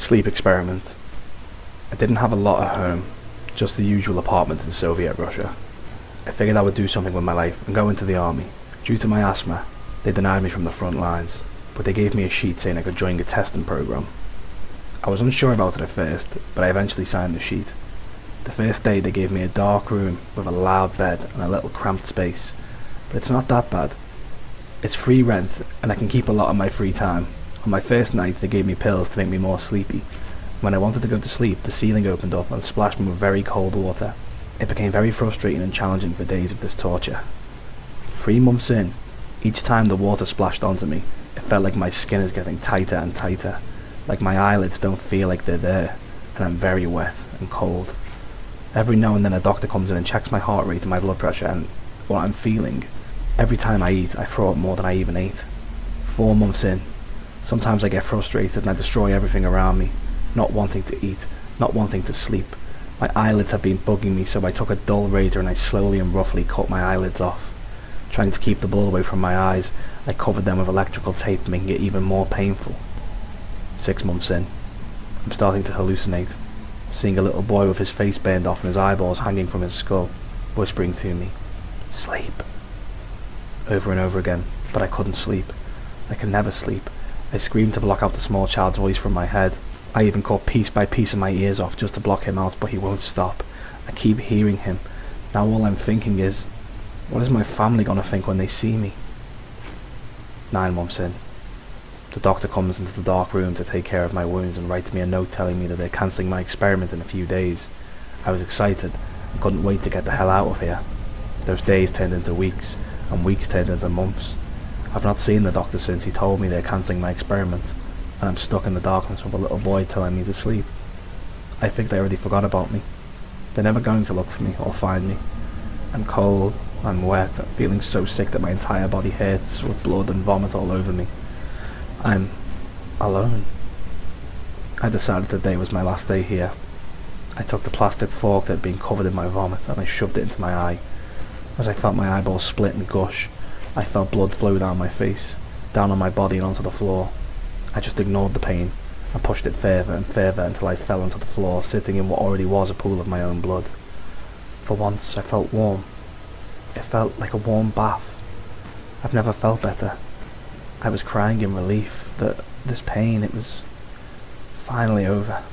Sleep experiment. I didn't have a lot at home, just the usual apartment in Soviet Russia. I figured I would do something with my life and go into the army. Due to my asthma, they denied me from the front lines, but they gave me a sheet saying I could join a testing program. I was unsure about it at first, but I eventually signed the sheet. The first day they gave me a dark room with a loud bed and a little cramped space, but it's not that bad. It's free rent and I can keep a lot of my free time. On my first night they gave me pills to make me more sleepy. When I wanted to go to sleep, the ceiling opened up and splashed me with very cold water. It became very frustrating and challenging for days of this torture. 3 months in, each time the water splashed onto me, it felt like my skin is getting tighter and tighter, like my eyelids don't feel like they're there, and I'm very wet and cold. Every now and then a doctor comes in and checks my heart rate and my blood pressure and what I'm feeling. Every time I eat, I throw up more than I even ate. 4 months in, sometimes I get frustrated and I destroy everything around me, not wanting to eat, not wanting to sleep. My eyelids have been bugging me, so I took a dull razor and I slowly and roughly cut my eyelids off. Trying to keep the blood away from my eyes, I covered them with electrical tape, making it even more painful. 6 months in, I'm starting to hallucinate, seeing a little boy with his face burned off and his eyeballs hanging from his skull, whispering to me, "Sleep," over and over again, but I couldn't sleep. I could never sleep. I screamed to block out the small child's voice from my head. I even cut piece by piece of my ears off just to block him out, but he won't stop. I keep hearing him. Now all I'm thinking is, what is my family gonna think when they see me? 9 months in, the doctor comes into the dark room to take care of my wounds and writes me a note telling me that they're cancelling my experiment in a few days. I was excited and couldn't wait to get the hell out of here. Those days turned into weeks, and weeks turned into months. I've not seen the doctor since he told me they're cancelling my experiment, and I'm stuck in the darkness with a little boy telling me to sleep. I think they already forgot about me. They're never going to look for me or find me. I'm cold, I'm wet, I'm feeling so sick that my entire body hurts with blood and vomit all over me. I'm alone. I decided today was my last day here. I took the plastic fork that had been covered in my vomit and I shoved it into my eye. As I felt my eyeballs split and gush, I felt blood flow down my face, down on my body and onto the floor. I just ignored the pain and pushed it further and further until I fell onto the floor, sitting in what already was a pool of my own blood. For once I felt warm. It felt like a warm bath. I've never felt better. I was crying in relief that this pain, it was finally over.